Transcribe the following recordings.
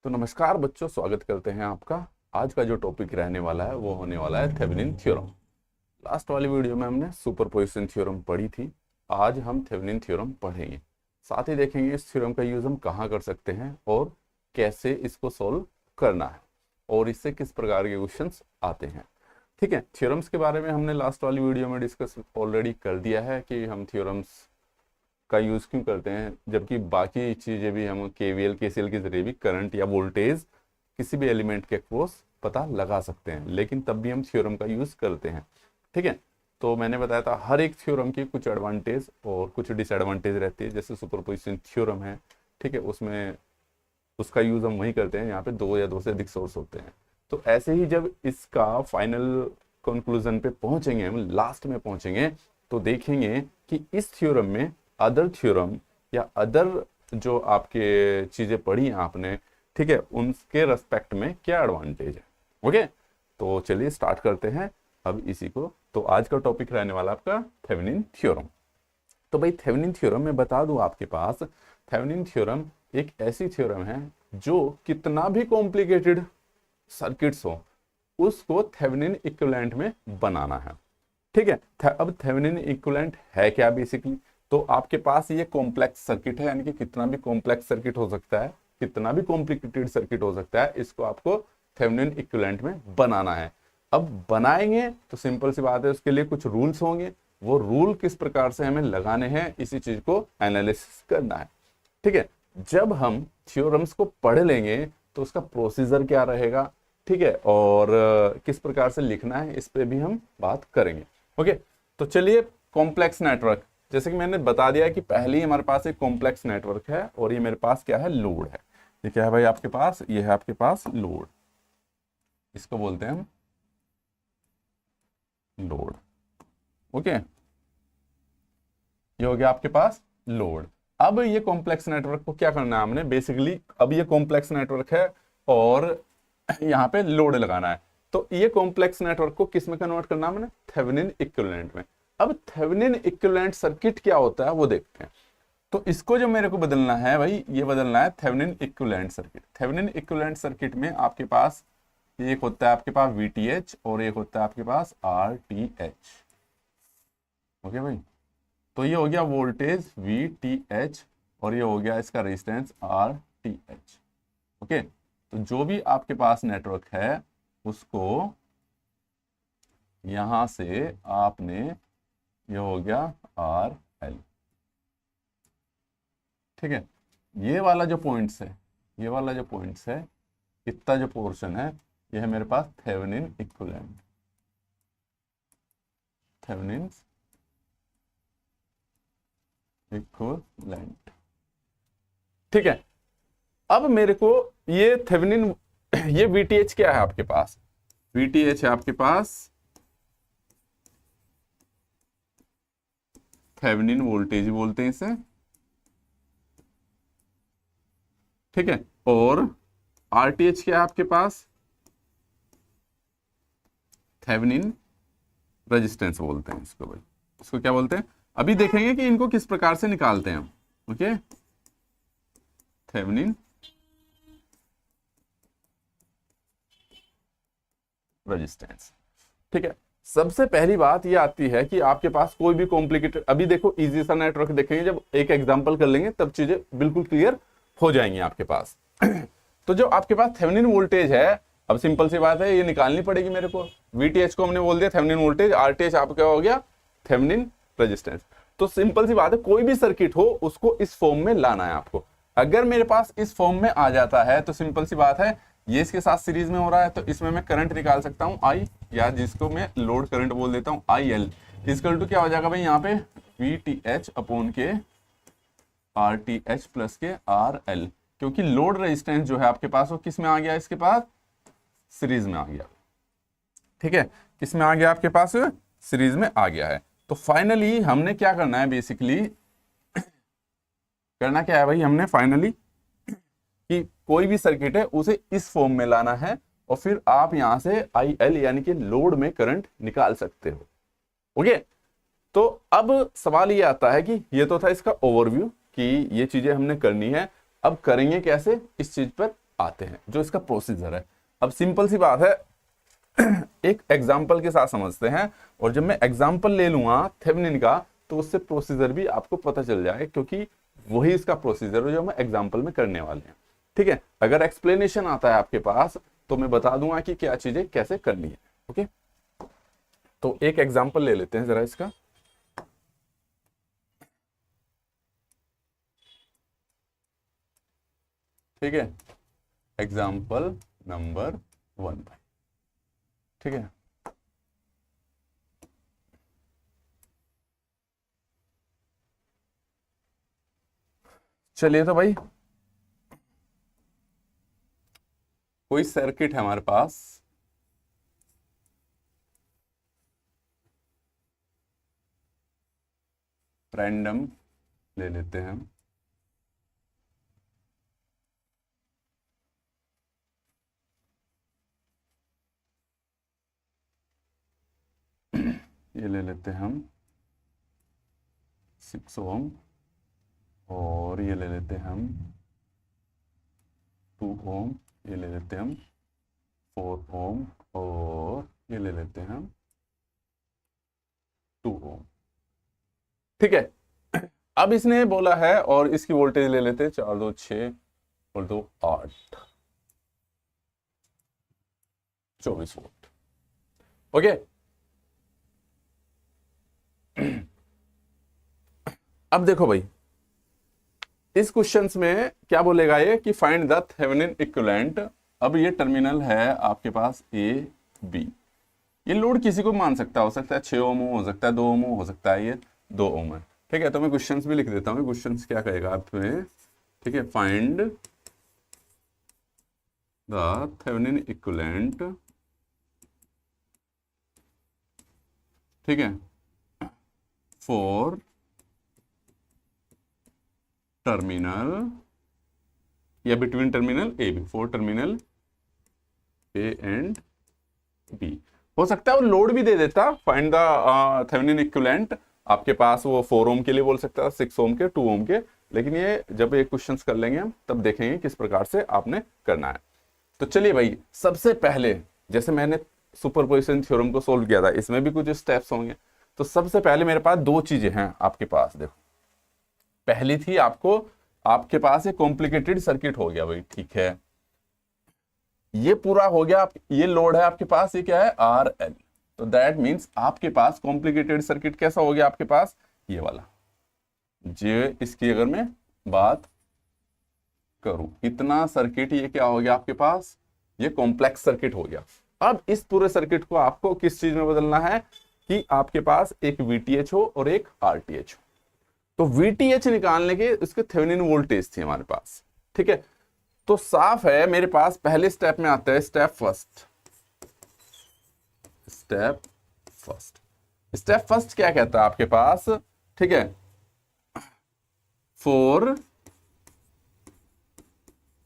तो नमस्कार बच्चों, स्वागत करते हैं आपका। आज का जो टॉपिक रहने वाला है वो होने वाला है थेवेनिन थ्योरम। लास्ट वाली वीडियो में हमने सुपरपोजिशन थ्योरम पढ़ी थी। आज हम थेवेनिन थ्योरम पढ़ेंगे, साथ ही देखेंगे इस थ्योरम का यूज हम कहाँ कर सकते हैं और कैसे इसको सॉल्व करना है और इससे किस प्रकार के क्वेश्चंस आते हैं। ठीक है, थ्योरम्स के बारे में हमने लास्ट वाली वीडियो में डिस्कस ऑलरेडी कर दिया है कि हम थ्योरम्स का यूज क्यों करते हैं, जबकि बाकी चीजें भी हम केवीएल केसीएल के जरिए भी करंट या वोल्टेज किसी भी एलिमेंट के अक्रॉस पता लगा सकते हैं, लेकिन तब भी हम थ्योरम का यूज करते हैं। ठीक है, तो मैंने बताया था हर एक थ्योरम की कुछ एडवांटेज और कुछ डिसएडवांटेज रहती है। जैसे सुपरपोजिशन थ्योरम है, ठीक है, उसमें उसका यूज हम वही करते हैं यहाँ पे दो या दो से अधिक सोर्स होते हैं। तो ऐसे ही जब इसका फाइनल कंक्लूजन पे पहुंचेंगे, हम लास्ट में पहुंचेंगे, तो देखेंगे कि इस थ्योरम में अदर थ्योरम या अदर जो आपके चीजें पढ़ी हैं आपने, ठीक है, उनके रेस्पेक्ट में क्या एडवांटेज है। ओके, तो चलिए स्टार्ट करते हैं अब इसी को। तो आज का टॉपिक रहने वाला आपका थेवेनिन थ्योरम। तो भाई थेवेनिन थ्योरम में बता दूं आपके पास, थेवेनिन थ्योरम एक ऐसी थ्योरम है जो कितना भी कॉम्प्लिकेटेड सर्किट्स हो उसको थेवेनिन इक्विवेलेंट में बनाना है। ठीक है, अब थेवेनिन इक्विवेलेंट है क्या बेसिकली, तो आपके पास ये कॉम्प्लेक्स सर्किट है, यानी कि कितना भी कॉम्प्लेक्स सर्किट हो सकता है, कितना भी कॉम्प्लिकेटेड सर्किट हो सकता है, इसको आपको थेवेनिन इक्विवेलेंट में बनाना है। अब बनाएंगे तो सिंपल सी बात है, उसके लिए कुछ रूल्स होंगे, वो रूल किस प्रकार से हमें लगाने हैं इसी चीज को एनालिसिस करना है। ठीक है, जब हम थ्योरम्स को पढ़ लेंगे तो उसका प्रोसीजर क्या रहेगा, ठीक है, और किस प्रकार से लिखना है इस पे भी हम बात करेंगे। ओके, तो चलिए कॉम्प्लेक्स नेटवर्क, जैसे कि मैंने बता दिया कि पहले ही हमारे पास एक कॉम्प्लेक्स नेटवर्क है और ये मेरे पास क्या है, लोड है। ये क्या है भाई आपके पास, ये है आपके पास लोड, इसको बोलते हैं हम लोड। ओके, ये हो गया आपके पास लोड। अब ये कॉम्प्लेक्स नेटवर्क को क्या करना है हमने बेसिकली, अब ये कॉम्प्लेक्स नेटवर्क है और यहाँ पे लोड लगाना है। तो ये कॉम्प्लेक्स नेटवर्क को किस में कन्वर्ट करना है हमने, थेवेनिन इक्विवेलेंट में। अब थेवेनिन इक्विवेलेंट सर्किट क्या होता है वो देखते हैं। तो इसको जो मेरे को बदलना है भाई, ये बदलना है Thevenin equivalent circuit. Thevenin equivalent circuit में आपके पास एक होता है आपके पास VTH और एक होता है आपके पास RTH। ओके भाई, तो ये हो गया वोल्टेज VTH और ये हो गया इसका रेजिस्टेंस RTH। ओके, तो जो भी आपके पास नेटवर्क है उसको यहां से आपने, ये हो गया RL। ठीक है, ये वाला जो पॉइंट्स है, ये वाला जो पॉइंट्स है, इतना जो पोर्शन है, ये है मेरे पास थेवेनिन इक्विवेलेंट, थेवेनिन इक्विवेलेंट। ठीक है, अब मेरे को ये थेवेनिन, ये VTH क्या है आपके पास, VTH है आपके पास थेवेनिन वोल्टेज बोलते हैं इसे। ठीक है, और RTH क्या है आपके पास, थेवेनिन रेजिस्टेंस बोलते हैं इसको भाई, इसको क्या बोलते हैं। अभी देखेंगे कि इनको किस प्रकार से निकालते हैं हम। Okay, Thevenin resistance. ठीक है, सबसे पहली बात ये आती है कि आपके पास कोई भी कॉम्प्लिकेटेड, अभी देखो इजी सा नेटवर्क देखेंगे, जब एक एग्जांपल कर लेंगे तब चीजें बिल्कुल क्लियर हो जाएंगी आपके पास। तो जो आपके पास थेवेनिन वोल्टेज है, अब सिंपल सी बात है, ये निकालनी पड़ेगी मेरे को। VTH को हमने बोल दिया थेवेनिन वोल्टेज, RTH आपका हो गया थेवेनिन रेजिस्टेंस। तो सिंपल सी बात है, कोई भी सर्किट हो उसको इस फॉर्म में लाना है आपको। अगर मेरे पास इस फॉर्म में आ जाता है तो सिंपल सी बात है, ये इसके साथ सीरीज में हो रहा है तो इसमें मैं करंट निकाल सकता हूं I, या जिसको मैं लोड करंट बोल देता हूं IL, इक्वल टू क्या हो जाएगा भाई यहाँ पे VTH अपॉन के RTH प्लस के RL, क्योंकि लोड रेजिस्टेंस जो है आपके पास वो किस में आ गया, इसके पास सीरीज में आ गया। ठीक है, किस में आ गया आपके पास, सीरीज में आ गया है। तो फाइनली हमने क्या करना है बेसिकली, करना क्या है भाई, हमने फाइनली कि कोई भी सर्किट है उसे इस फॉर्म में लाना है और फिर आप यहां से IL यानी कि लोड में करंट निकाल सकते हो। ओके, तो अब सवाल ये आता है कि ये तो था इसका ओवरव्यू कि ये चीजें हमने करनी है, अब करेंगे कैसे, इस चीज पर आते हैं, जो इसका प्रोसीजर है। अब सिंपल सी बात है, एक एग्जाम्पल के साथ समझते हैं, और जब मैं एग्जाम्पल ले लूंगा थेवेनिन का तो उससे प्रोसीजर भी आपको पता चल जाए, क्योंकि वही इसका प्रोसीजर है जो हम एग्जाम्पल में करने वाले हैं। ठीक है, अगर एक्सप्लेनेशन आता है आपके पास तो मैं बता दूंगा कि क्या चीजें कैसे करनी है। ओके, तो एक एग्जाम्पल ले लेते हैं जरा इसका। ठीक है, एग्जाम्पल नंबर 1 भाई। ठीक है, चलिए तो भाई, कोई सर्किट है हमारे पास, रैंडम ले लेते हैं हम। ये ले लेते हैं हम 6 ओम, और ये ले लेते हैं हम 2 ओम, ये ले लेते हैं हम 4 ओम, और ये ले लेते हैं हम 2 ओम। ठीक है, अब इसने बोला है, और इसकी वोल्टेज ले लेते हैं 4 2 6 और 2 8, 24 वोल्ट। ओके, अब देखो भाई, इस क्वेश्चन में क्या बोलेगा ये कि फाइंड द थेवेनिन इक्विवेलेंट। अब ये टर्मिनल है आपके पास ए बी, ये लोड किसी को मान सकता है, हो सकता है 6 ओम हो सकता है 2 ओम हो सकता है ये 2 ओम है। ठीक है, तो मैं क्वेश्चंस भी लिख देता हूँ। क्वेश्चंस क्या कहेगा आपमें, ठीक है, फाइंड द थेवेनिन इक्विवेलेंट, ठीक है, फॉर टर्मिनल या between terminal A B, for terminal A and B. हो सकता है वो लोड भी दे देता, फाइंड द थेवेनिन इक्विवेलेंट, आपके पास वो 4 ओम के लिए बोल सकता है, 6 ओम के, 2 ओम के, लेकिन ये जब ये क्वेश्चंस कर लेंगे हम तब देखेंगे किस प्रकार से आपने करना है। तो चलिए भाई, सबसे पहले जैसे मैंने सुपरपोजिशन थ्योरम को सोल्व किया था, इसमें भी कुछ स्टेप्स होंगे। तो सबसे पहले मेरे पास 2 चीजें हैं आपके पास, देखो, पहली थी आपके पास एक कॉम्प्लिकेटेड सर्किट हो गया भाई। ठीक है, ये पूरा हो गया, ये लोड है आपके पास, ये क्या है आर एल। तो दैट मीन्स आपके पास कॉम्प्लिकेटेड सर्किट कैसा हो गया आपके पास, ये वाला। जे इसकी अगर मैं बात करूं, इतना सर्किट ये क्या हो गया आपके पास, ये कॉम्प्लेक्स सर्किट हो गया। अब इस पूरे सर्किट को आपको किस चीज में बदलना है कि आपके पास एक वीटीएच हो और एक आरटीएच हो। तो वीटीएच निकालने के उसके थेवेनिन वोल्टेज थी हमारे पास। ठीक है, तो साफ है मेरे पास पहले स्टेप में आता है स्टेप फर्स्ट। स्टेप फर्स्ट क्या कहता है आपके पास, ठीक है, फॉर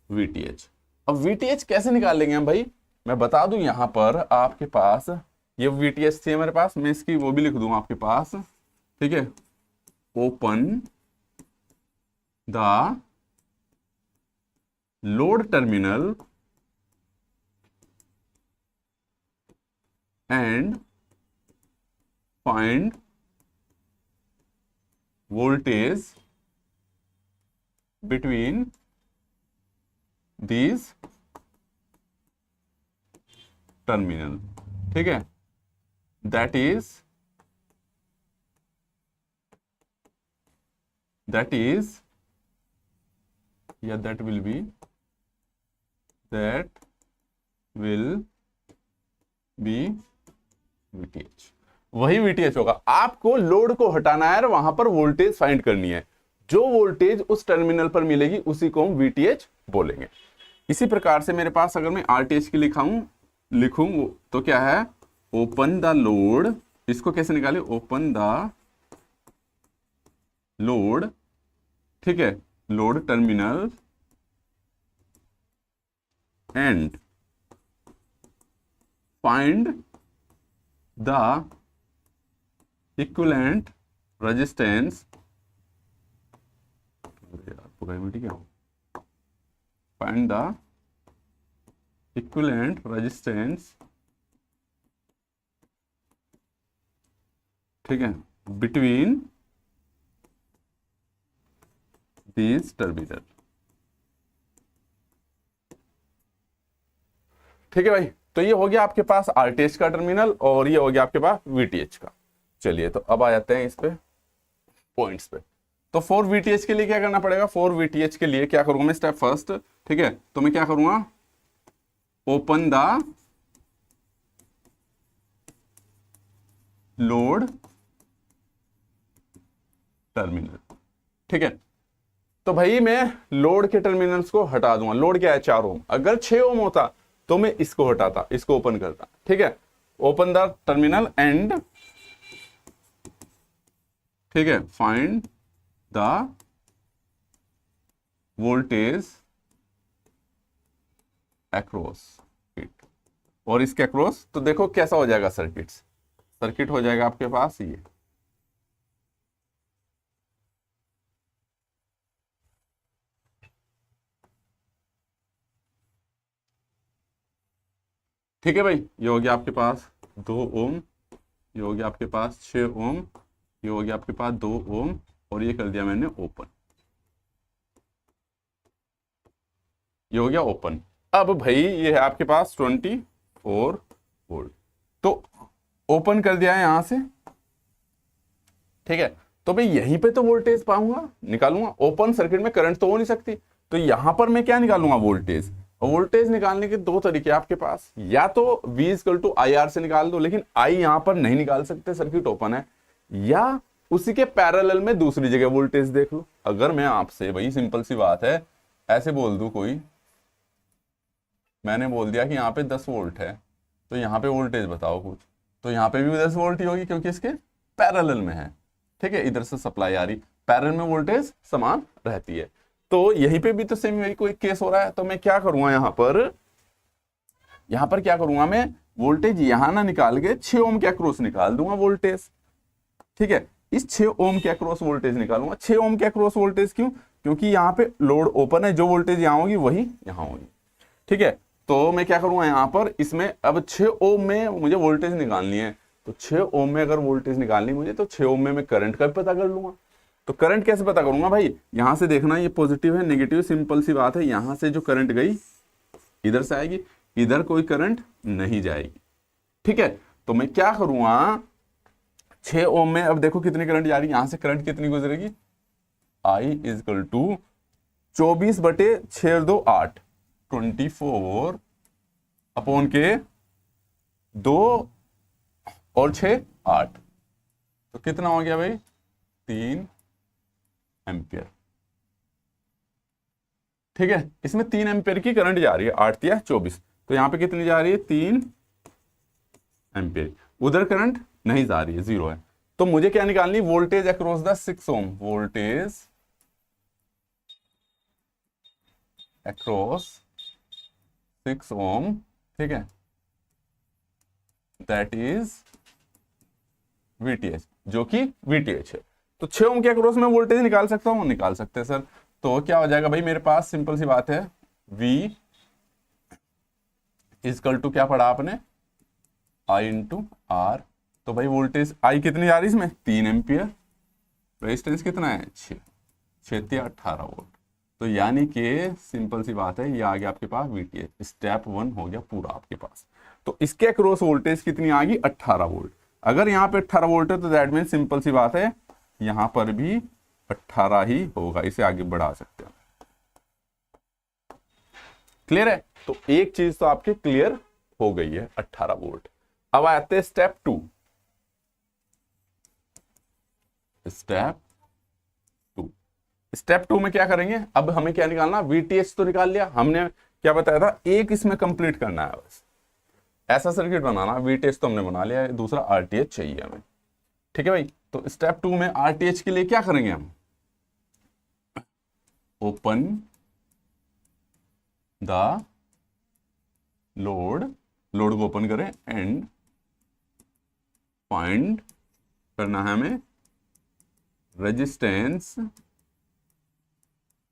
वीटीएच। अब वीटीएच कैसे निकाल लेंगे हम भाई, मैं बता दूं यहां पर आपके पास ये वीटीएच थी मेरे पास, मैं इसकी वो भी लिख दूंगा आपके पास। ठीक है, open the load terminal and find voltage between these terminal. ठीक है, दैट इज या that will be VTH। वही VTH होगा। आपको लोड को हटाना है और वहां पर वोल्टेज फाइंड करनी है। जो वोल्टेज उस टर्मिनल पर मिलेगी उसी को हम VTH बोलेंगे। इसी प्रकार से मेरे पास अगर मैं RTH की लिखूं तो क्या है, ओपन द लोड। इसको कैसे निकाले, ओपन द लोड, ठीक है, load terminal and find the equivalent resistance, find the equivalent resistance, ठीक है, बिटवीन दीज टर्मिनल। ठीक है भाई, तो ये हो गया आपके पास आरटीएच का टर्मिनल और ये हो गया आपके पास वीटीएच का। चलिए तो अब आ जाते हैं इस पे पॉइंट्स पे। तो फॉर वीटीएच के लिए क्या करना पड़ेगा? फॉर वीटीएच के लिए क्या करूंगा मैं? स्टेप फर्स्ट, ठीक है, तो मैं क्या करूंगा? Open the load terminal. ठीक है, तो भाई मैं लोड के टर्मिनल्स को हटा दूंगा। लोड क्या है? 4 ओम। अगर 6 ओम होता तो मैं इसको हटाता, इसको ओपन करता। ठीक है, ओपन द टर्मिनल एंड, ठीक है, find the voltage across it. और इसके अक्रॉस तो देखो कैसा हो जाएगा सर्किट हो जाएगा आपके पास ये। ठीक है भाई, ये हो गया आपके पास 2 ओम, ये हो गया आपके पास 6 ओम, ये हो गया आपके पास 2 ओम और ये कर दिया मैंने ओपन, ये हो गया ओपन। अब भाई ये है आपके पास 24 वोल्ट, तो ओपन कर दिया है यहां से। ठीक है, तो भाई यहीं पे तो वोल्टेज पाऊंगा, निकालूंगा। ओपन सर्किट में करंट तो हो नहीं सकती, तो यहां पर मैं क्या निकालूंगा? वोल्टेज। और वोल्टेज निकालने के 2 तरीके आपके पास, या तो V = IR से निकाल दो, लेकिन I यहां पर नहीं निकाल सकते, सर्किट ओपन है। या उसी के पैरेलल में दूसरी जगह वोल्टेज देख लो। अगर मैं आपसे, भाई सिंपल सी बात है, ऐसे बोल दूं कोई, मैंने बोल दिया कि यहाँ पे 10 वोल्ट है, तो यहाँ पे वोल्टेज बताओ कुछ, तो यहाँ पे भी 10 वोल्ट ही होगी क्योंकि इसके पैरेलल में है। ठीक है, इधर से सप्लाई आ रही, पैरेलल में वोल्टेज समान रहती है। तो यहीं पे भी तो सेम मेरी कोई केस हो रहा है। तो मैं क्या करूंगा यहाँ पर क्या करूंगा मैं? वोल्टेज यहां ना निकाल के 6 ओम के अक्रॉस निकाल दूंगा वोल्टेज। ठीक है, इस 6 ओम के अक्रॉस वोल्टेज निकालूंगा। 6 ओम के अक्रॉस वोल्टेज क्यों? क्योंकि यहाँ पे लोड ओपन है, जो वोल्टेज यहाँ होगी वही यहाँ होगी। ठीक है, तो मैं क्या करूंगा यहाँ पर, इसमें अब 6 ओम में मुझे वोल्टेज निकालनी है, तो 6 ओम में अगर वोल्टेज निकालनी मुझे, तो 6 ओम में मैं करंट का भी पता कर लूंगा। तो करंट कैसे पता करूंगा भाई? यहां से देखना, ये पॉजिटिव है नेगेटिव, सिंपल सी बात है। यहां से जो करंट गई इधर से आएगी, इधर कोई करंट नहीं जाएगी। ठीक है, तो मैं क्या करूंगा? 6 ओम में अब देखो कितनी करंट जा रही है, यहां से करंट कितनी गुजरेगी? I = 24/6 8, 24 अपॉन के 2 और 6 8, तो कितना हो गया भाई? 3 एम्पियर। ठीक है, इसमें 3 एम्पियर की करंट जा रही है, 8 या 24, तो यहां पे कितनी जा रही है? 3 एम्पियर। उधर करंट नहीं जा रही है, 0 है। तो मुझे क्या निकालनी? Voltage across the 6 ohm, voltage across 6 ohm. ठीक है, दैट इज VTH, जो कि VTH है। तो 6 ओम के अक्रॉस में वोल्टेज निकाल सकता हूं? निकाल सकते हैं सर। तो क्या हो जाएगा भाई मेरे पास? सिंपल सी बात है, V = क्या पढ़ा आपने? I × R। तो भाई वोल्टेज I कितनी जा रही है इसमें? 3 एम्पियर। रेजिस्टेंस कितना है? 6 या 18 वोल्ट। तो यानी कि सिंपल सी बात है, ये आ गया आपके पास VTH। स्टेप 1 हो गया पूरा आपके पास। तो इसके अक्रॉस वोल्टेज कितनी आ गई? 18 वोल्ट। अगर यहाँ पे 18 वोल्ट है तो दैट मीन सिंपल सी बात है, यहां पर भी 18 ही होगा। इसे आगे बढ़ा सकते हैं। क्लियर है? तो एक चीज तो आपकी क्लियर हो गई है, 18 वोल्ट। अब आते हैं स्टेप 2। स्टेप 2 में क्या करेंगे? अब हमें क्या निकालना? VTH तो निकाल लिया हमने, क्या बताया था? एक इसमें कंप्लीट करना है, बस ऐसा सर्किट बनाना। VTH तो हमने बना लिया है, दूसरा RTH चाहिए हमें। ठीक है भाई, तो स्टेप 2 में RTH के लिए क्या करेंगे हम? ओपन द लोड को ओपन करें एंड फाइंड करना है हमें रेजिस्टेंस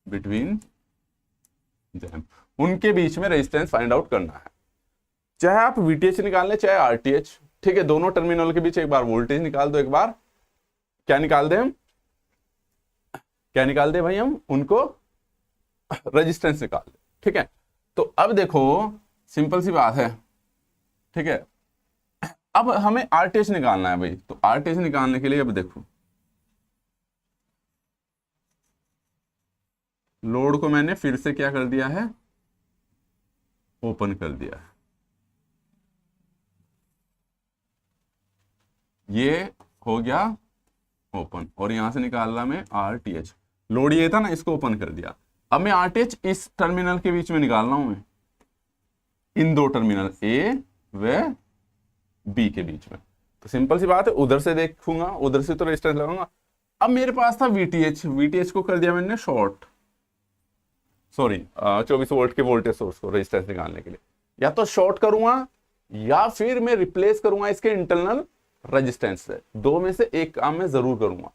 बिटवीन देम, उनके बीच में रेजिस्टेंस फाइंड आउट करना है। चाहे आप वीटीएच निकाल लें चाहे आरटीएच, ठीक है, दोनों टर्मिनल के बीच एक बार वोल्टेज निकाल दो, एक बार क्या निकाल दें हम, क्या निकाल दे भाई हम उनको, रेजिस्टेंस निकाल दे, ठीक है। तो अब देखो सिंपल सी बात है, ठीक है, अब हमें आरटीएच निकालना है भाई। तो आरटीएच निकालने के लिए अब देखो लोड को मैंने फिर से क्या कर दिया है, ओपन कर दिया है। ये हो गया ओपन और यहां से निकाल रहा मैं आरटीएच। लोड ये था ना, इसको ओपन कर दिया। अब मैं आरटीएच इस टर्मिनल के बीच में निकाल रहा हूं मैं, इन दो टर्मिनल ए व बी के बीच में। तो सिंपल सी बात है, उधर से देखूंगा, उधर से तो रेजिस्टेंस लगाऊंगा। अब मेरे पास था वीटीएच, वीटीएच को कर दिया मैंने शॉर्ट, सॉरी 24 वोल्ट के वोल्टेज सोर्स को रेजिस्टेंस निकालने के लिए। या तो शॉर्ट करूंगा या फिर मैं रिप्लेस करूंगा इसके इंटरनल रेजिस्टेंस से, दो में से एक काम मैं जरूर करूंगा,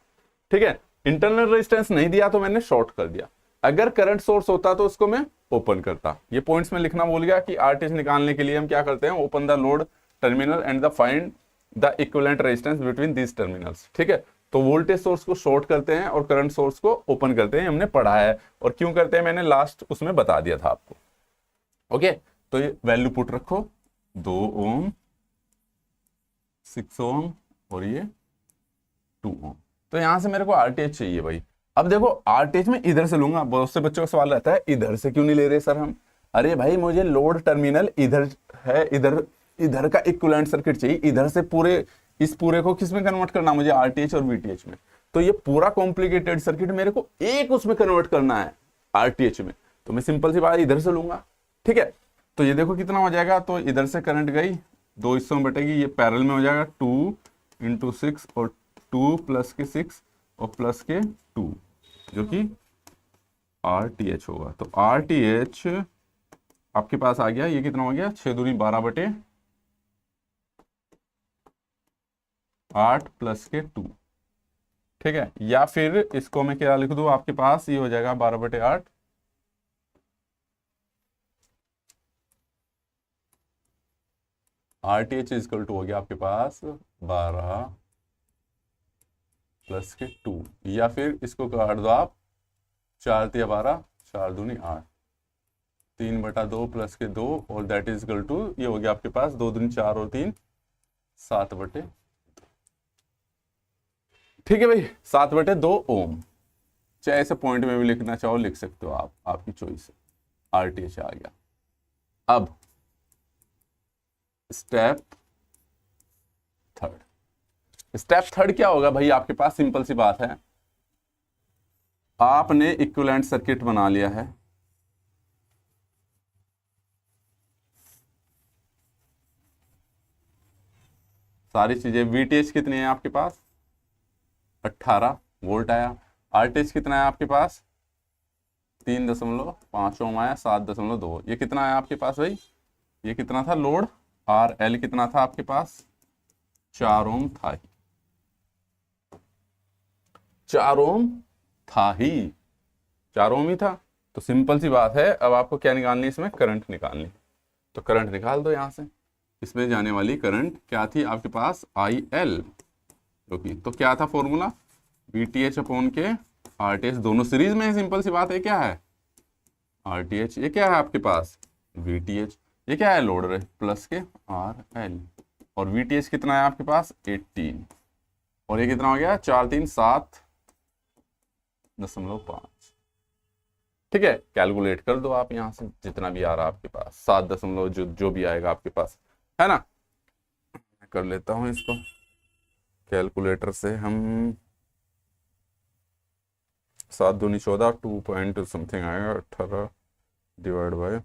ठीक है। इंटरनल रेजिस्टेंस नहीं दिया तो मैंने शॉर्ट कर दिया। अगर करंट सोर्स होता तो उसको मैं ओपन करता। ये पॉइंट्स में लिखना भूल गया कि आरटीएच निकालने के लिए हम क्या करते हैं, open the load terminal and the find the equivalent resistance between these terminals, ठीक है। तो वोल्टेज सोर्स को शॉर्ट करते हैं और करंट सोर्स को ओपन करते हैं, हमने पढ़ा है। और क्यों करते हैं मैंने लास्ट उसमें बता दिया था आपको, ओके। तो ये वैल्यू पुट रखो, 2 ओम, 6 ओम और ये 2 ओम। तो यहां से मेरे को आरटीएच चाहिए भाई। अब देखो आरटीएच में इधर से लूंगा, बहुत से बच्चों का सवाल रहता है इधर से क्यों नहीं ले रहे सर हम। अरे भाई मुझे लोड टर्मिनल इधर है, इधर इधर का इक्विवेलेंट सर्किट चाहिए, इधर से पूरे इस पूरे को किस में कन्वर्ट करना मुझे, आरटीएच और वीटीएच में। तो ये पूरा कॉम्प्लिकेटेड सर्किट मेरे को एक उसमें कन्वर्ट करना है आरटीएच में। तो मैं सिंपल सी बात इधर से लूंगा, ठीक है। तो ये देखो कितना हो जाएगा, तो इधर से करंट गई 2 हिस्सों में बटेगी, ये पैरेलल में हो जाएगा 2 × 6 और 2 प्लस के 6 और प्लस के 2 जो कि आरटीएच होगा। तो आरटीएच आपके पास आ गया, ये कितना हो गया 6 दूनी 12 बटे 8 प्लस के 2, ठीक है। या फिर इसको मैं क्या लिख दूं, आपके पास ये हो जाएगा 12 बटे 8 आरटीएच इक्वल टू हो गया आपके पास 12 प्लस के 2। या फिर इसको काट दो आप, 4 × 12 4 दूनी 8, 3 बटा 2 प्लस के 2 और दैट इज इक्वल टू ये हो गया आपके पास 2 दूनी 4 और 3 7 बटे, ठीक है भाई, 7 बटे 2 ओम। चाहे ऐसे पॉइंट में भी लिखना चाहो लिख सकते हो आप, आपकी चॉइस है। आरटीएच आ गया। अब स्टेप थर्ड क्या होगा भाई, आपके पास सिंपल सी बात है, आपने इक्विवेलेंट सर्किट बना लिया है, सारी चीजें। वीटीएच कितनी है आपके पास 18 वोल्ट आया, आरटीएच कितना है आपके पास 3.5 ओम आया 7.2। ये कितना है आपके पास भाई, ये कितना था लोड, आर एल कितना था आपके पास 4 ओम था ही, 4 ओम था ही, 4 ओम ही था। तो सिंपल सी बात है, अब आपको क्या निकालनी है, इसमें करंट निकालनी। तो करंट निकाल दो यहां से। इसमें जाने वाली करंट क्या थी आपके पास आई एल, तो क्या था फॉर्मूला, वीटीएच अपॉन के आरटीएच, दोनों सीरीज में है। सिंपल सी बात है, क्या है आरटीएच, ये क्या है आपके पास वीटीएच, ये क्या है लोड प्लस के आर एल, और वीटीएच कितना है आपके पास 18 और ये कितना हो गया 4 3 7.5, ठीक है। कैलकुलेट कर दो आप यहां से जितना भी आ रहा है आपके पास, 7 जो भी आएगा आपके पास, है ना। कर लेता हूं इसको कैलकुलेटर से, हम 7 दूनी 14 2 पॉइंट समथिंग आएगा, 18 डिवाइड बाय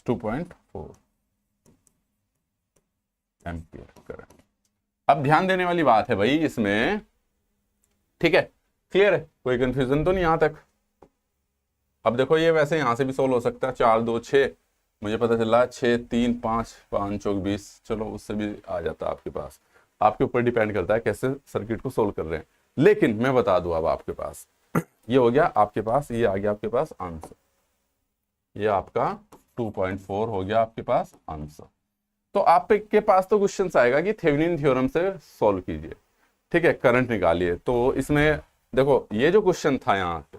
2.4 एम्पियर करंट। अब ध्यान देने वाली बात है भाई इसमें, ठीक है, क्लियर है, कोई कंफ्यूजन तो नहीं यहां तक। अब देखो ये वैसे यहां से भी सोल्व हो सकता है, 4 2 6, मुझे पता चला 6 3 5 5 चौक 20, चलो उससे भी आ जाता है आपके पास, आपके ऊपर डिपेंड करता है कैसे सर्किट को सोल्व कर रहे हैं। लेकिन मैं बता दूं अब आपके पास ये हो गया आपके पास, ये आ गया आपके पास आंसर, ये आपका 2.4 हो गया आपके पास आंसर। तो आपके पास तो क्वेश्चन आएगा कि थेवेनिन थ्योरम से सॉल्व कीजिए, ठीक है, करंट निकालिए। तो इसमें देखो ये जो क्वेश्चन था यहाँ पे,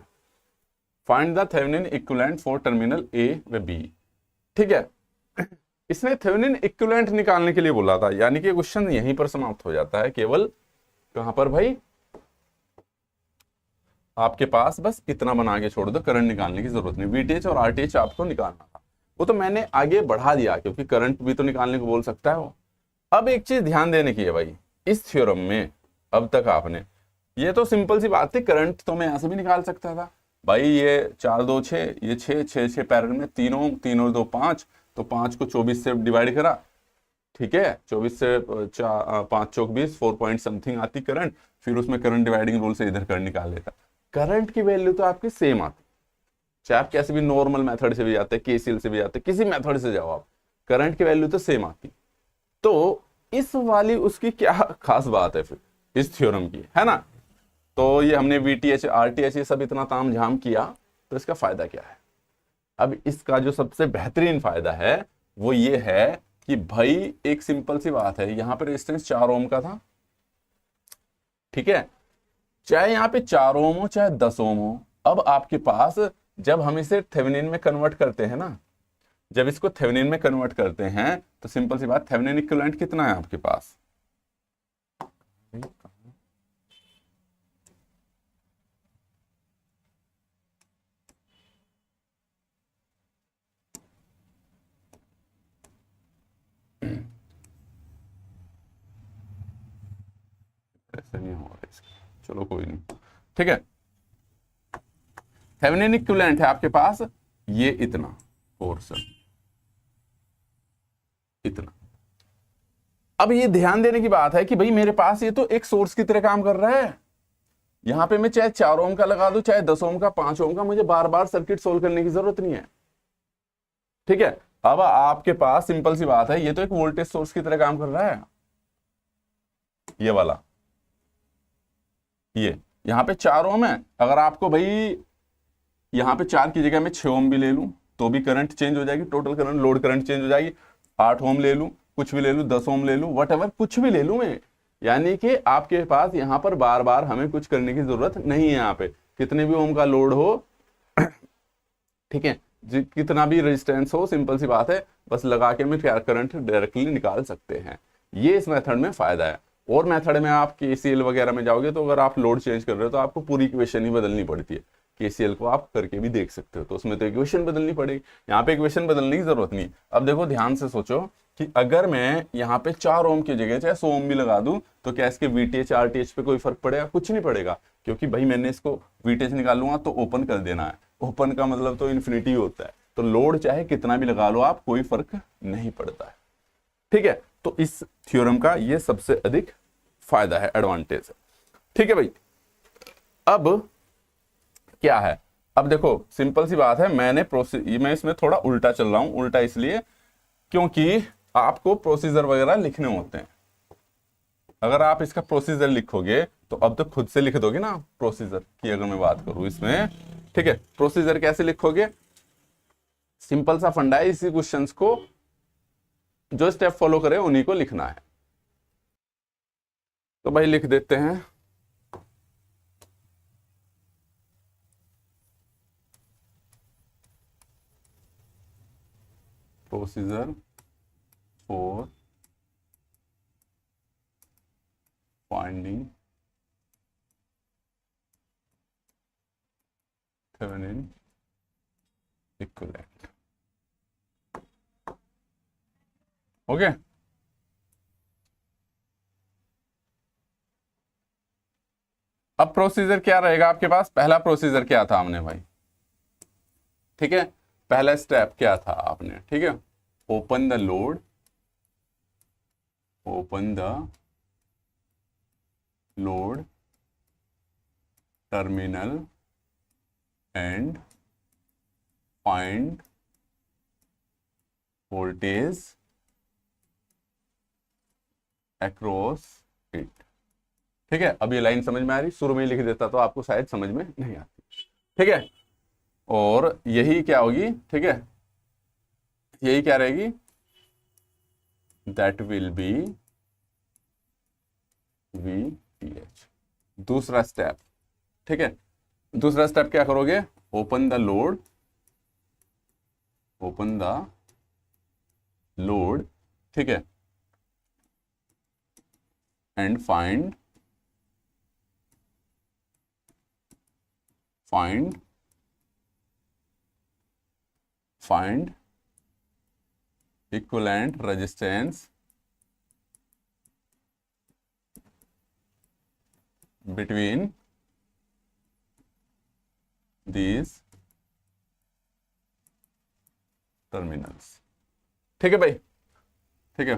find the Thevenin equivalent for terminal ए व बी, ठीक है, इसने थेवेनिन इक्विवेलेंट निकालने के लिए बोला था, यानी कि क्वेश्चन यहीं पर समाप्त हो जाता है। केवल कहां पर भाई, आपके पास बस इतना बना के छोड़ दो, करंट निकालने की जरूरत नहीं। वीटीएच और आरटीएच आपको निकालना था, वो तो मैंने आगे बढ़ा दिया क्योंकि करंट भी तो निकालने को बोल सकता है वो। अब एक चीज ध्यान देने की है भाई, इस थ्योरम में अब तक आपने, ये तो सिंपल सी बात थी, करंट तो मैं ऐसे भी निकाल सकता था भाई, ये 4 2 6, ये 6 6 6 पैरेलल में 3 ओम, 3 और 2 5, तो 5 को 24 से डिवाइड करा, ठीक है, 24 से 5 चौक 20, 4 पॉइंट समथिंग आती करंट, फिर उसमें करंट डिवाइडिंग रूल से इधर करंट निकाल लेता। करंट की वैल्यू तो आपकी सेम आती, चाहे आप कैसे भी नॉर्मल मेथड से भी जाते हैं, केसीएल से भी जाते हैं, किसी मेथड से जाओ आप, करंट की वैल्यू तो सेम आती। तो इस वाली उसकी क्या खास बात है फिर इस थ्योरम की, है ना। तो ये हमने वीटीएच आरटीएच ये सब इतना ताम झाम किया, तो इसका फायदा क्या है। अब इसका जो सबसे बेहतरीन फायदा है वो ये है कि भाई एक सिंपल सी बात है, यहां पर रेजिस्टेंस 4 ओम का था, ठीक है, चाहे यहाँ पे 4 ओम हो चाहे 10 ओम हो, अब आपके पास जब हम इसे थेवेनिन में कन्वर्ट करते हैं ना, जब इसको थेवेनिन में कन्वर्ट करते हैं तो सिंपल सी बात, थेवेनिन इक्विवेलेंट कितना है आपके पास, ऐसे नहीं हो रहा इसका, चलो कोई नहीं, ठीक है, थेवेनिन इक्विवेलेंट है आपके पास ये इतना पोर्शन, इतना। अब ये ध्यान देने की बात है कि भाई मेरे पास ये तो एक सोर्स की तरह काम कर रहा है, यहां पे मैं चाहे 4 ओम का लगा दूं चाहे 10 ओम का 5 ओम का, मुझे बार बार सर्किट सोल्व करने की जरूरत नहीं है, ठीक है। अब आपके पास सिंपल सी बात है, ये तो एक वोल्टेज सोर्स की तरह काम कर रहा है, ये वाला, ये यहां पे 4 ओम है, अगर आपको भाई यहां पे 4 की जगह मैं 6 ओम भी ले लूं तो भी करंट चेंज हो जाएगी, total current load current change हो जाएगी। 8 ओम ले लूं, कुछ भी ले लूं, 10 ओम ले लूं, वट कुछ भी ले लूं मैं, यानी कि आपके पास यहां पर बार बार हमें कुछ करने की जरूरत नहीं है। यहाँ पे कितने भी ओम का लोड हो, ठीक है, कितना भी रेजिस्टेंस हो, सिंपल सी बात है, बस लगा के मैं करंट डायरेक्टली निकाल सकते हैं। ये इस मेथड में फायदा है। और मेथड में आप केसीएल वगैरह में जाओगे तो अगर आप लोड चेंज कर रहे हो तो आपको पूरी इक्वेशन ही बदलनी पड़ती है। केसीएल को आप करके भी देख सकते हो, तो उसमें तो इक्वेशन बदलनी पड़ेगी, यहाँ पे इक्वेशन बदलने की जरूरत नहीं। अब देखो ध्यान से सोचो कि अगर मैं यहाँ पे 4 ओम की जगह चाहे 100 ओम भी लगा दूं तो क्या इसके वीटीएच आरटीएच पे कोई फर्क पड़ेगा? कुछ नहीं पड़ेगा, क्योंकि भाई मैंने इसको वीटीएच निकालूंगा तो ओपन कर देना है, ओपन का मतलब तो इन्फिनिटी होता है, तो लोड चाहे कितना भी लगा लो आप, कोई फर्क नहीं पड़ता है, ठीक है। तो इस थ्योरम का ये सबसे अधिक फायदा है, एडवांटेज है, ठीक है भाई। अब क्या है, अब देखो सिंपल सी बात है, मैं इसमें थोड़ा उल्टा चल रहा हूं, उल्टा इसलिए क्योंकि आपको प्रोसीजर वगैरह लिखने होते हैं। अगर आप इसका प्रोसीजर लिखोगे तो अब तो खुद से लिख दोगे ना प्रोसीजर की, अगर मैं बात करूं इसमें, ठीक है। प्रोसीजर कैसे लिखोगे, सिंपल सा फंडा है, इसी क्वेश्चंस को जो स्टेप फॉलो करे उन्हीं को लिखना है। तो भाई लिख देते हैं, procedure for finding Thevenin equivalent, okay. अब प्रोसीजर क्या रहेगा आपके पास, पहला प्रोसीजर क्या था हमने भाई, ठीक है, पहला स्टेप क्या था आपने, ठीक है, open the load, open the load terminal and find voltage across it, ठीक है। अब ये लाइन समझ में आ रही, शुरू में ही लिख देता तो आपको शायद समझ में नहीं आती, ठीक है। और यही क्या होगी, ठीक है, यही क्या रहेगी, दैट विल बी VTH। दूसरा स्टेप, ठीक है, दूसरा स्टेप क्या करोगे, open the load, open the load, ठीक है, and find equivalent resistance between these terminals। ठीक है भाई, ठीक है।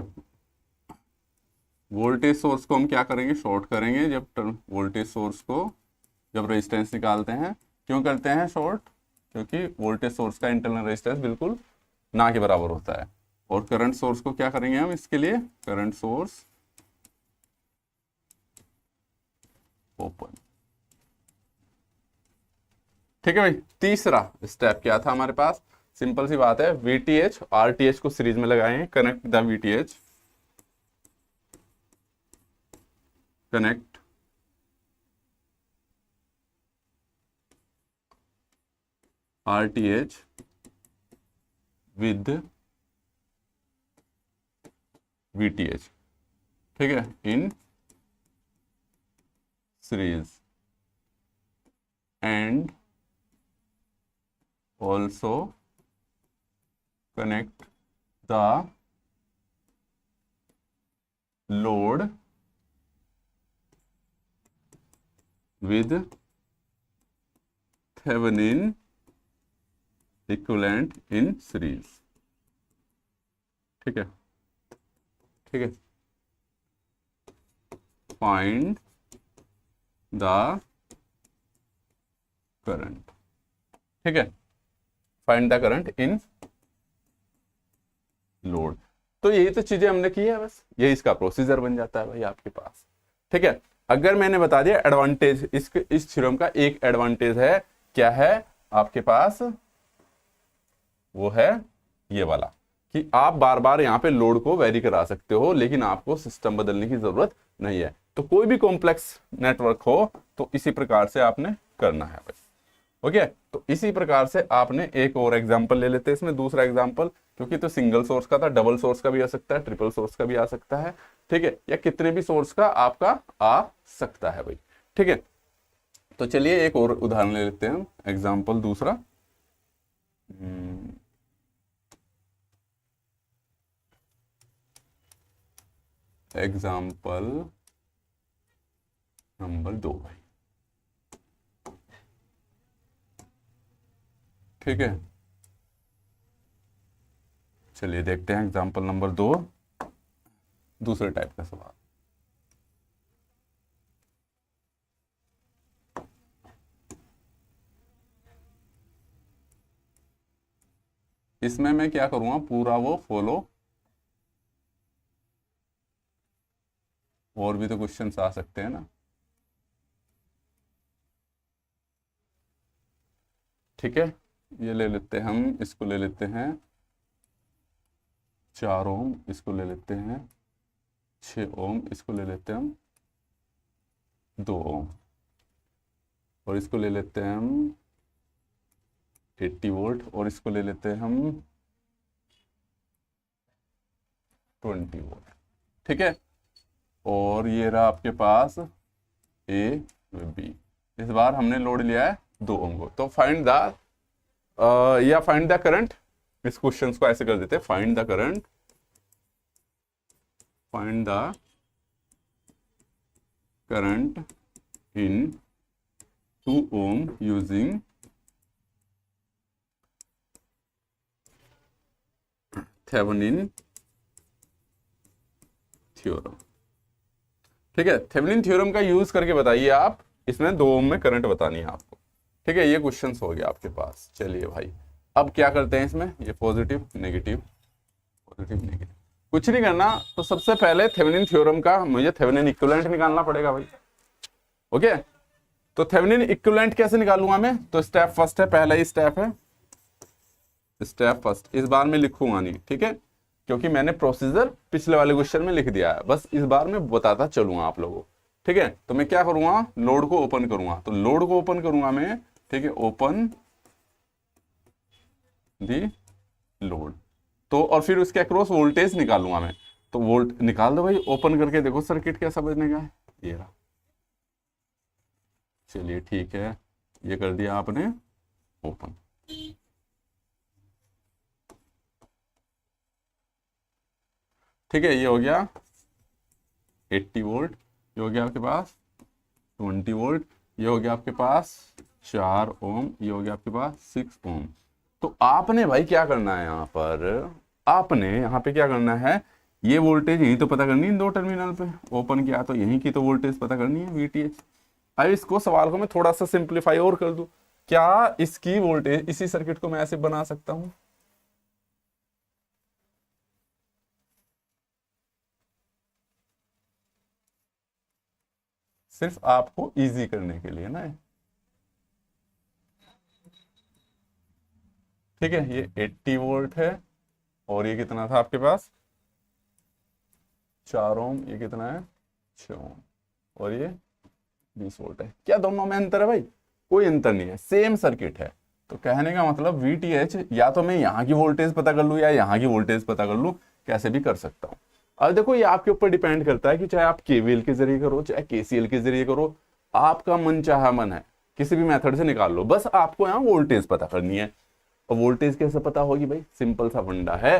वोल्टेज सोर्स को हम क्या करेंगे, शॉर्ट करेंगे। जब वोल्टेज सोर्स को जब रेजिस्टेंस निकालते हैं, क्यों करते हैं शॉर्ट, क्योंकि वोल्टेज सोर्स का इंटरनल रेजिस्टेंस बिल्कुल ना के बराबर होता है। और करंट सोर्स को क्या करेंगे हम, इसके लिए करंट सोर्स ओपन। ठीक है भाई। तीसरा स्टेप क्या था हमारे पास, सिंपल सी बात है, VTH RTH को सीरीज में लगाएंगे, connect the VTH, connect RTH with VTH, ठीक है, in series and also connect the load with Thevenin equivalent in series। ठीक है, ठीक है, find the current, ठीक है, find the current in load. तो यही तो चीजें हमने की है, बस यही इसका प्रोसीजर बन जाता है भाई आपके पास। ठीक है, अगर मैंने बता दिया एडवांटेज, इस थ्योरम का एक एडवांटेज है, क्या है आपके पास, वो है ये वाला कि आप बार बार यहाँ पे लोड को वेरी करा सकते हो, लेकिन आपको सिस्टम बदलने की जरूरत नहीं है। तो कोई भी कॉम्प्लेक्स नेटवर्क हो तो इसी प्रकार से आपने करना है भाई। ओके, तो इसी प्रकार से आपने एक और एग्जांपल ले लेते हैं इसमें, दूसरा एग्जांपल, क्योंकि तो सिंगल सोर्स का था, डबल सोर्स का भी आ सकता है, ट्रिपल सोर्स का भी आ सकता है, ठीक है, या कितने भी सोर्स का आपका आ सकता है भाई। ठीक है, तो चलिए एक और उदाहरण ले लेते हैं, एग्जांपल दूसरा। एग्जांपल नंबर 2 भाई। ठीक है, चलिए देखते हैं एग्जांपल नंबर 2, दूसरे टाइप का सवाल। इसमें मैं क्या करूंगा, पूरा वो फॉलो, और भी तो क्वेश्चंस आ सकते हैं ना। ठीक है, ये ले लेते हैं हम, इसको ले लेते हैं 4 ओम, इसको ले लेते हैं 6 ओम, इसको ले लेते हैं हम 2 ओम, और इसको ले लेते हैं हम 80 वोल्ट, और इसको ले लेते हैं हम 20 वोल्ट। ठीक है, और ये रहा आपके पास ए बी। इस बार हमने लोड लिया है 2 ओम को। तो फाइंड द या फाइंड द करंट, इस क्वेश्चन को ऐसे कर देते हैं, find the current, find the current in 2 ohm using Thevenin theorem. ठीक है, थेवेनिन थ्योरम का यूज करके बताइए आप, इसमें 2 ohm में करंट बतानी है आपको। ठीक है, ये क्वेश्चन हो गया आपके पास। चलिए भाई, अब क्या करते हैं इसमें, ये पॉजिटिव नेगेटिव, पॉजिटिव नेगेटिव, कुछ नहीं करना। तो सबसे पहले थेवेनिन थ्योरम का मुझे थेवेनिन इक्विवेलेंट निकालना पड़ेगा भाई। ओके, तो थेवेनिन इक्विवेलेंट कैसे निकालूंगा मैं, तो स्टेप फर्स्ट है, पहला ही स्टेप है, स्टेप फर्स्ट इस बार मैं लिखूंगा नहीं, ठीक है, क्योंकि मैंने प्रोसीजर पिछले वाले क्वेश्चन में लिख दिया है, बस इस बार मैं बताता चलूंगा आप लोगों को, ठीक है। तो मैं क्या करूंगा, लोड को ओपन करूंगा, तो लोड को ओपन करूंगा मैं, ठीक है, ओपन दी लोड, तो और फिर उसके अक्रॉस वोल्टेज निकालूंगा मैं, तो वोल्ट निकाल दो भाई, ओपन करके देखो सर्किट क्या समझने का है, ये रहा। चलिए ठीक है, ये कर दिया आपने ओपन। ठीक है, ये हो गया 80 वोल्ट, ये हो गया आपके पास 20 वोल्ट, ये हो गया आपके पास 4 ओम, ये हो गया आपके पास 6 ओम। तो आपने भाई क्या करना है यहाँ पर, आपने यहाँ पे क्या करना है, ये वोल्टेज यही तो पता करनी है, दो टर्मिनल पे ओपन किया तो यहीं की तो वोल्टेज पता करनी है VTH। अब इसको सवाल को मैं थोड़ा सा सिंप्लीफाई और कर दूं, क्या इसकी वोल्टेज, इसी सर्किट को मैं ऐसे बना सकता हूं, सिर्फ आपको इजी करने के लिए ना, ठीक है। ये 80 वोल्ट है और ये कितना था आपके पास 4 ओम, ये कितना है 6 ओम, और ये 20 वोल्ट है। क्या दोनों में अंतर है भाई, कोई अंतर नहीं है, सेम सर्किट है। तो कहने का मतलब VTH या तो मैं यहाँ की वोल्टेज पता कर लूँ या यहाँ की वोल्टेज पता कर लूँ, कैसे भी कर सकता हूँ। अब देखो ये आपके ऊपर डिपेंड करता है कि चाहे आप KVL के जरिए करो चाहे KCL के जरिए करो, आपका मन चाहा मन है, किसी भी मेथड से निकाल लो, बस आपको यहाँ वोल्टेज पता करनी है। और वोल्टेज कैसे पता होगी भाई, सिंपल सा फंडा है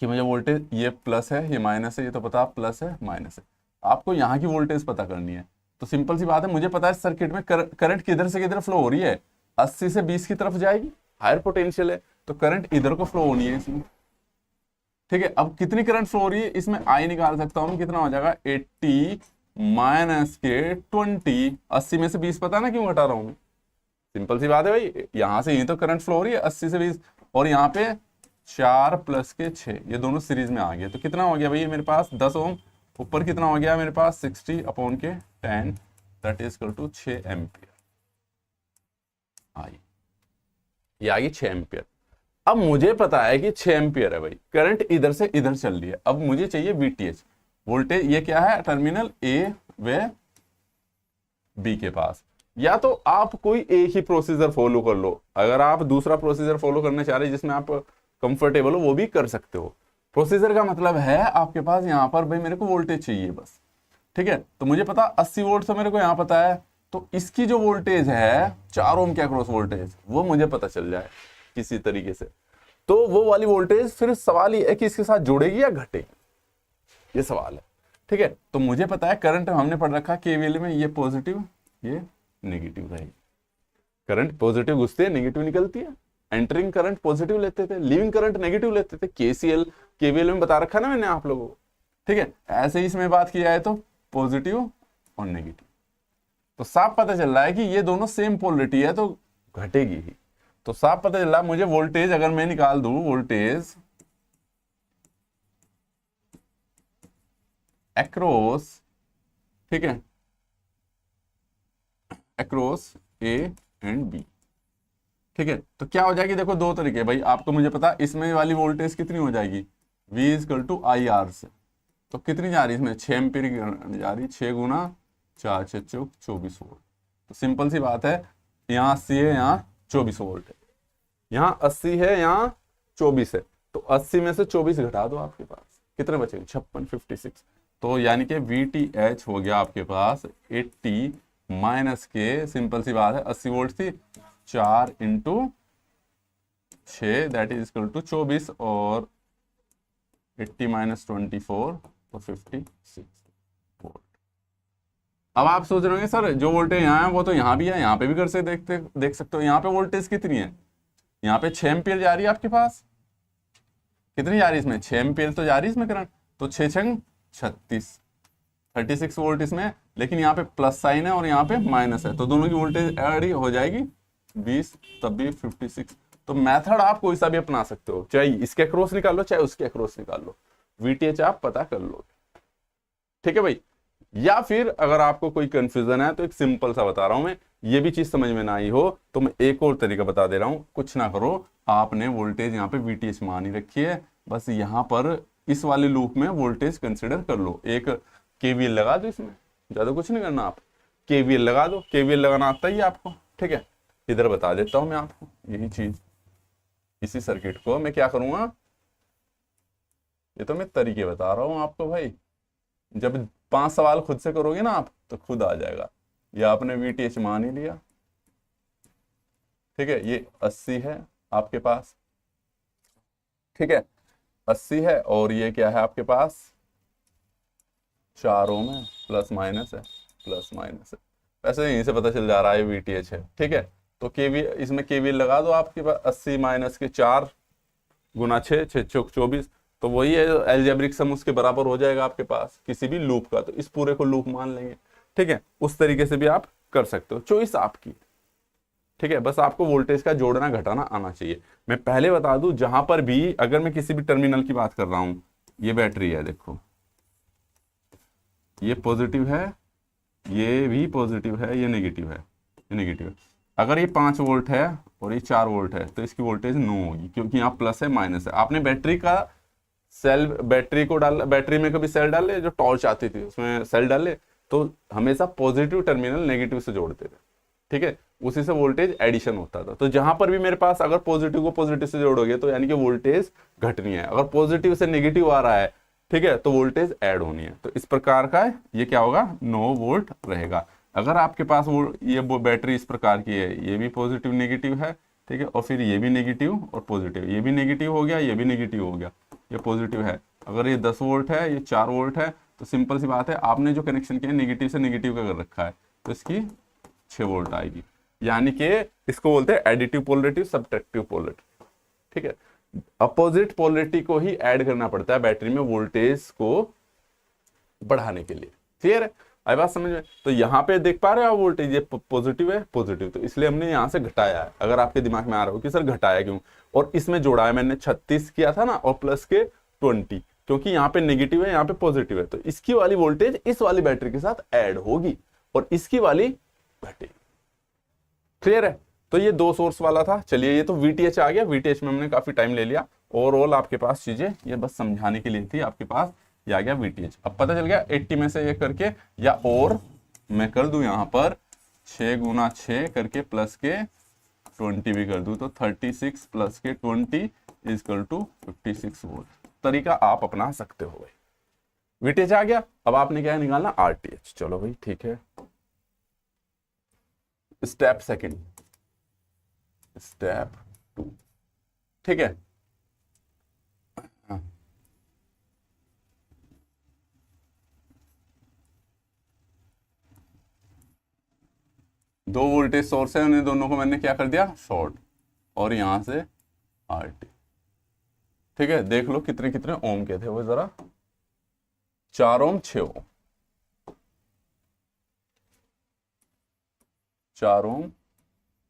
कि मुझे वोल्टेज, ये प्लस है ये माइनस है, ये तो पता प्लस है माइनस है, आपको यहाँ की वोल्टेज पता करनी है। तो सिंपल सी बात है, मुझे पता है सर्किट में करंट किधर से किधर फ्लो हो रही है, 80 से 20 की तरफ जाएगी, हायर पोटेंशियल है तो करंट इधर को फ्लो होनी है इसमें, ठीक है। अब कितनी करंट फ्लो हो रही है, इसमें आई निकाल सकता हूं, कितना हो जाएगा 80 माइनस के 20, 80 में से 20 पता ना क्यों घटा रहा हूं मैं, सिंपल सी बात है भाई, यहां से यही तो करंट फ्लो हो रही है 80 से 20, और यहाँ पे 4 प्लस के 6, ये दोनों सीरीज में आ गए, तो कितना हो गया भाई मेरे पास 10 ओम, ऊपर कितना हो गया मेरे पास 60 अपॉन के 10, that is equal to 6 ampere I, ये आ गई 6 एम्पियर। अब मुझे पता है कि 6 एम्पियर है भाई, करंट इधर से इधर चल रही है, अब मुझे चाहिए VTH वोल्टेज, ये क्या है टर्मिनल A व B के पास। या तो आप कोई एक ही प्रोसीजर फॉलो कर लो, अगर आप दूसरा प्रोसीजर फॉलो करना चाह रहे हैं जिसमें आप कंफर्टेबल हो वो भी कर सकते हो। प्रोसीजर का मतलब है आपके पास यहाँ पर भाई मेरे को वोल्टेज चाहिए बस, ठीक है। तो मुझे पता 80 वोल्ट से मेरे को यहाँ पता है, तो इसकी जो वोल्टेज है 4 ओम के अक्रॉस वोल्टेज वो मुझे पता चल जाए किसी तरीके से, तो वो वाली वोल्टेज फिर सवाल ये है कि इसके साथ जुड़ेगी या घटेगी, ये सवाल है, ठीक है। तो मुझे पता है करंट हमने पढ़ रखा KVL में, ये पॉजिटिव ये नेगेटिव रहेगी, करंट पॉजिटिव घुसती है नेगेटिव निकलती है, एंटरिंग करंट पॉजिटिव लेते थे, लिविंग करंट नेगेटिव लेते थे, KCL KVL में बता रखा ना मैंने आप लोगों को, ठीक है। ऐसे ही इसमें बात की जाए तो पॉजिटिव और नेगेटिव, तो साफ पता चल रहा है कि ये दोनों सेम पोलरिटी है तो घटेगी ही। तो साफ पता चल रहा है मुझे वोल्टेज अगर मैं निकाल दूं, वोल्टेज अक्रॉस, ठीक है, अक्रॉस A एंड B, ठीक है। तो क्या हो जाएगी, देखो दो तरीके भाई, आपको मुझे पता इसमें वाली वोल्टेज कितनी हो जाएगी V इक्वल टू IR से, तो कितनी जा रही है इसमें 6 एम्पीयर की जा रही, 6 गुना 4 6 चौक 24 वोल्ट। तो सिंपल सी बात है, यहाँ 80 है यहाँ 24 वोल्ट है, यहाँ 80 है यहाँ 24 है, तो 80 में से 24 घटा दो, आपके पास कितने बचेंगे 56 56, तो यानी कि VTH हो गया आपके पास 80 माइनस के, सिंपल सी बात है 80 वोल्ट थी 4 into 6 that is equal to 24, और 80 माइनस 24 तो 56 वोल्ट। अब आप सोच रहे होंगे सर जो वोल्टेज यहाँ है वो तो यहाँ भी है, यहाँ पे भी कर से देख सकते हो, यहाँ पे वोल्टेज कितनी है, यहाँ पे 6 एम्पियर जा रही है आपके पास, कितनी जा रही है इसमें 6 एम्पियर तो जा रही है इसमें करंट, तो 6 6 36 36 वोल्ट इसमें, लेकिन यहाँ पे प्लस साइन है और यहाँ पे माइनस है, तो दोनों की वोल्टेज ऐड हो जाएगी 20 तब भी 56। तो मेथड आप कोई सा भी अपना सकते हो, चाहे इसके अक्रॉस निकाल लो चाहे उसके अक्रॉस निकाल लो, VTH आप पता कर लो, ठीक है भाई। या फिर अगर आपको कोई कंफ्यूजन है तो एक सिंपल सा बता रहा हूं मैं, ये भी चीज समझ में ना आई हो तो मैं एक और तरीका बता दे रहा हूं। कुछ ना करो, आपने वोल्टेज यहाँ पे वीटीएच मान ही रखी है, बस यहाँ पर इस वाले लूप में वोल्टेज कंसिडर कर लो, एक केवीएल लगा दो इसमें, ज्यादा कुछ नहीं करना, आप केवीएल लगा दो, केवीएल लगाना आता ही है आपको, ठीक है। इधर बता देता हूं मैं आपको यही चीज, इसी सर्किट को मैं क्या करूंगा, ये तो मैं तरीके बता रहा हूं आपको भाई, जब 5 सवाल खुद से करोगे ना आप तो खुद आ जाएगा। ये आपने वीटीएच मान ही लिया, ठीक है, ये 80 है आपके पास, ठीक है, 80 है, और ये क्या है आपके पास 4 ओम है, प्लस माइनस है, प्लस माइनस है, वैसे यहीं से पता चल जा रहा है वीटीएच है, ठीक है। तो केवी इसमें केवीएल लगा दो, आपके पास 80 माइनस के 4 गुना 6, 6 चौक 24, तो वही है एल्जेब्रिक सम उसके बराबर हो जाएगा आपके पास किसी भी लूप का, तो इस पूरे को लूप मान लेंगे, ठीक है। उस तरीके से भी आप कर सकते हो, चॉइस आपकी, ठीक है। बस आपको वोल्टेज का जोड़ना घटाना आना चाहिए। मैं पहले बता दूं, जहां पर भी अगर मैं किसी भी टर्मिनल की बात कर रहा हूं, ये बैटरी है देखो, ये पॉजिटिव है, ये भी पॉजिटिव है, ये नेगेटिव है, ये नेगेटिव है। अगर ये 5 वोल्ट है और ये 4 वोल्ट है तो इसकी वोल्टेज 9 होगी, क्योंकि यहाँ प्लस है माइनस है। आपने बैटरी का सेल, बैटरी को डाल, बैटरी में कभी सेल डाले, जो टॉर्च आती थी उसमें सेल डाले, तो हमेशा पॉजिटिव टर्मिनल नेगेटिव से जोड़ते थे, ठीक है, उसी से वोल्टेज एडिशन होता था। तो जहां पर भी मेरे पास अगर पॉजिटिव को पॉजिटिव से जोड़ोगे तो यानी कि वोल्टेज घटनी है, अगर पॉजिटिव से नेगेटिव आ रहा है, ठीक है, तो वोल्टेज ऐड होनी है। तो इस प्रकार का ये क्या होगा, 9 वोल्ट रहेगा। अगर आपके पास वो ये बैटरी इस प्रकार की है, ये भी पॉजिटिव नेगेटिव है, ठीक है, और फिर ये भी नेगेटिव और पॉजिटिव, ये भी नेगेटिव हो गया, ये भी नेगेटिव हो गया, ये पॉजिटिव है। अगर ये 10 वोल्ट है, ये 4 वोल्ट है, तो सिंपल सी बात है, आपने जो कनेक्शन किया नेगेटिव से नेगेटिव का कर रखा है, तो इसकी 6 वोल्ट आएगी, यानी कि इसको बोलते हैं एडिटिव पोलरिटी, सब्ट्रैक्टिव पोलरिटी, ठीक है। अपोजिट पोलरिटी को ही ऐड करना पड़ता है बैटरी में वोल्टेज को बढ़ाने के लिए, क्लियर है, आई बात समझ में। तो यहाँ पे देख पा रहे हो वोल्टेज, ये पॉजिटिव है, पॉजिटिव, तो इसलिए हमने यहाँ से घटाया है। अगर आपके दिमाग में आ रहा हो कि सर घटाया क्यों, और इसमें जोड़ा है मैंने 36 किया था ना, और प्लस के 20, क्योंकि यहाँ पे नेगेटिव है, यहाँ पे पॉजिटिव है, तो इसकी वाली वोल्टेज इस वाली बैटरी के साथ ऐड होगी और इसकी वाली घटेगी, क्लियर है। तो ये 2 सोर्स वाला था। चलिए, ये तो वीटीएच आ गया, वीटीएच में हमने काफी टाइम ले लिया, ओवरऑल आपके पास चीजें ये बस समझाने के लिए थी आपके पास, ये आ गया वीटीएच। अब पता चल गया 80 में से ये करके, या और मैं कर दूं यहाँ पर 6 गुना 6 करके प्लस के 20 भी कर दूं, तो 36 प्लस के 20 इजकल टू 56 वोल्ट। तरीका आप अपना सकते हो भाई। वीटीएच आ गया, अब आपने क्या निकालना, आरटीएच। चलो भाई ठीक है, स्टेप सेकंड, स्टेप 2, ठीक है। दो वोल्टेज सोर्स है, उन्हें दोनों को मैंने क्या कर दिया, शॉर्ट, और यहां से आरटी, ठीक है। देख लो कितने कितने ओम के थे वो जरा, 4 ओम 6 ओम, 4 ओम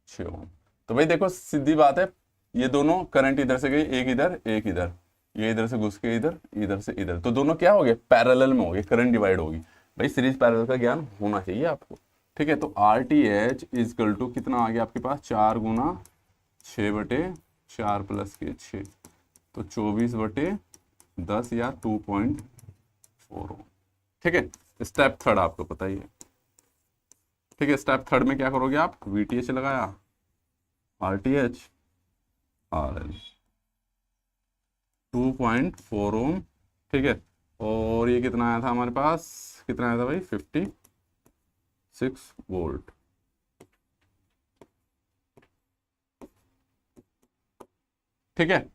6 ओम। तो भाई देखो सीधी बात है, ये दोनों करंट इधर से गई, एक इधर एक इधर, ये इधर से घुस के इधर, इधर से इधर, तो दोनों क्या हो गए, पैरेलल में हो गए, करंट डिवाइड होगी। भाई सीरीज पैरेलल का ज्ञान होना चाहिए आपको, ठीक है। तो R T H is equal to कितना आ गया आपके पास, 4 गुना 6 बटे 4 प्लस के 6, तो 24 बटे 10 या 2.4, ठीक है। स्टेप थर्ड आपको पता ही है, ठीक है। स्टेप थर्ड में क्या करोगे आप, वीटीएच लगाया, आरटीएच, आरएल 2.4 ओम, ठीक है। और ये कितना आया था हमारे पास, कितना आया था भाई, 56 वोल्ट, ठीक है।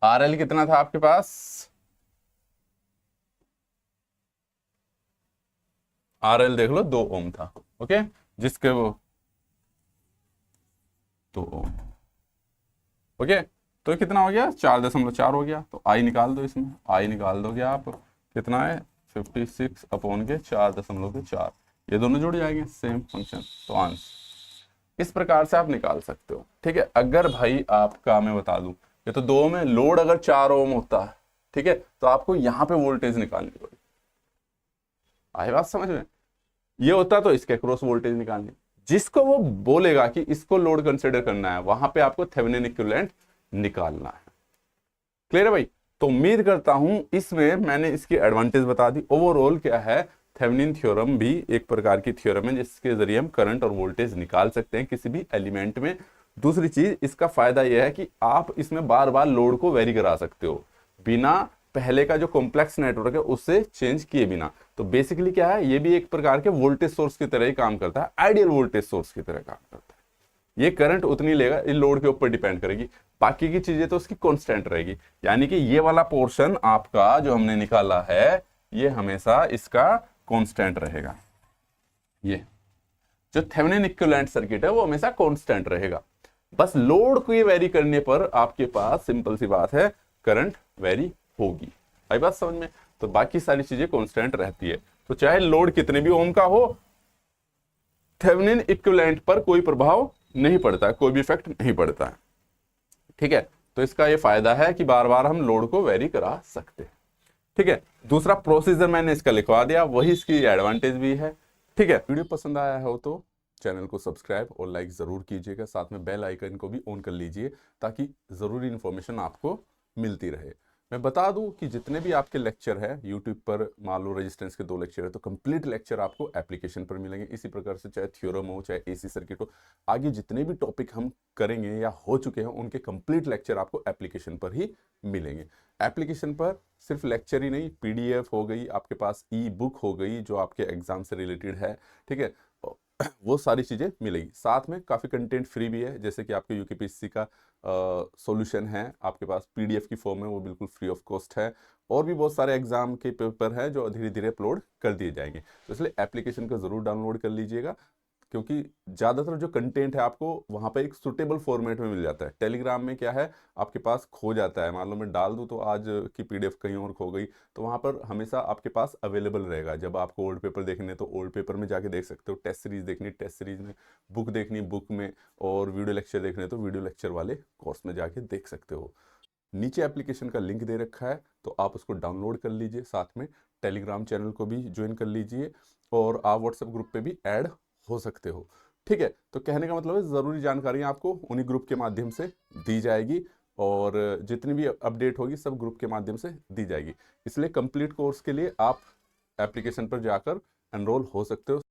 आरएल कितना था आपके पास, आरएल देख लो 2 ओम था, ओके, जिसके वो 2 ओम, ओके। तो कितना हो गया, 4.4 हो गया। तो आई निकाल दो, इसमें आई निकाल दोगे आप, कितना है 56 अपॉन के 4.4, ये दोनों जुड़ जाएंगे, सेम फंक्शन, तो आंसर इस प्रकार से आप निकाल सकते हो, ठीक है। अगर भाई आपका मैं बता दूं, ये तो 2 में लोड अगर 4 ओम होता है, ठीक है, तो आपको यहां पे वोल्टेज निकालनी पड़ेगी, आई बात समझ में? ये होता तो इसके क्रॉस वोल्टेज निकालनी, जिसको वो बोलेगा कि इसको लोड कंसिडर करना है वहां पे आपको थेवेनिन इक्विवेलेंट निकालना है। क्लियर है भाई? तो उम्मीद करता हूं इसमें मैंने इसकी एडवांटेज बता दी। ओवरऑल क्या है, थेवेनिन थ्योरम भी एक प्रकार की थ्योरम है जिसके जरिए हम करंट और वोल्टेज निकाल सकते हैं किसी भी एलिमेंट में। दूसरी चीज, इसका फायदा यह है कि आप इसमें बार बार लोड को वेरी करा सकते हो बिना पहले का जो कॉम्प्लेक्स नेटवर्क है उससे चेंज किए बिना। तो बेसिकली क्या है, ये भी एक प्रकार के वोल्टेज सोर्स की तरह ही काम करता है, आइडियल वोल्टेज सोर्स की तरह काम करता है। ये करंट उतनी लेगा, इन लोड के ऊपर डिपेंड करेगी, बाकी की चीजें तो उसकी कांस्टेंट रहेगी। यानी कि ये वाला पोर्शन आपका जो हमने निकाला है ये हमेशा इसका कांस्टेंट रहेगा। ये जो थेवेनिन इक्विवेलेंट सर्किट है वो हमेशा कांस्टेंट रहेगा। बस लोड को ये वेरी करने पर आपके पास सिंपल सी बात है करंट वेरी होगी। आई बात समझ में? तो बाकी सारी चीजें कांस्टेंट रहती है। तो चाहे लोड कितने भी ओम का हो, थेवेनिन इक्विवेलेंट पर कोई प्रभाव नहीं पड़ता है, कोई भी इफेक्ट नहीं पड़ता है। ठीक है, तो इसका ये फायदा है कि बार बार हम लोड को वेरी करा सकते हैं। ठीक है, दूसरा प्रोसीजर मैंने इसका लिखवा दिया, वही इसकी एडवांटेज भी है। ठीक है, वीडियो पसंद आया हो तो चैनल को सब्सक्राइब और लाइक जरूर कीजिएगा, साथ में बेल आइकन को भी ऑन कर लीजिए ताकि जरूरी इंफॉर्मेशन आपको मिलती रहे। मैं बता दूं कि जितने भी आपके लेक्चर है यूट्यूब पर, मान लो रेजिस्टेंस के 2 लेक्चर है तो कंप्लीट लेक्चर आपको एप्लीकेशन पर मिलेंगे। इसी प्रकार से चाहे थ्योरम हो चाहे एसी सर्किट हो, आगे जितने भी टॉपिक हम करेंगे या हो चुके हैं उनके कंप्लीट लेक्चर आपको एप्लीकेशन पर ही मिलेंगे। एप्लीकेशन पर सिर्फ लेक्चर ही नहीं, पीडीएफ हो गई आपके पास, ई बुक हो गई जो आपके एग्जाम से रिलेटेड है। ठीक है, वो सारी चीजें मिलेगी। साथ में काफी कंटेंट फ्री भी है, जैसे कि आपके यूकेपीएससी का सॉल्यूशन है आपके पास पीडीएफ की फॉर्म में, वो बिल्कुल फ्री ऑफ कॉस्ट है। और भी बहुत सारे एग्जाम के पेपर हैं जो धीरे धीरे अपलोड कर दिए जाएंगे। तो इसलिए एप्लीकेशन को जरूर डाउनलोड कर लीजिएगा, क्योंकि ज़्यादातर जो कंटेंट है आपको वहाँ पे एक सुटेबल फॉर्मेट में मिल जाता है। टेलीग्राम में क्या है, आपके पास खो जाता है, मान लो मैं डाल दूँ तो आज की पीडीएफ कहीं और खो गई, तो वहाँ पर हमेशा आपके पास अवेलेबल रहेगा। जब आपको ओल्ड पेपर देखने तो ओल्ड पेपर में जाके देख सकते हो, टेस्ट सीरीज देखनी टेस्ट सीरीज में, बुक देखनी बुक में, और वीडियो लेक्चर देखने तो वीडियो लेक्चर वाले कोर्स में जाके देख सकते हो। नीचे एप्लीकेशन का लिंक दे रखा है तो आप उसको डाउनलोड कर लीजिए, साथ में टेलीग्राम चैनल को भी ज्वाइन कर लीजिए और आप व्हाट्सएप ग्रुप पे भी ऐड हो सकते हो। ठीक है, तो कहने का मतलब है ज़रूरी जानकारियाँ आपको उन्हीं ग्रुप के माध्यम से दी जाएगी और जितनी भी अपडेट होगी सब ग्रुप के माध्यम से दी जाएगी। इसलिए कंप्लीट कोर्स के लिए आप एप्लीकेशन पर जाकर एनरोल हो सकते हो।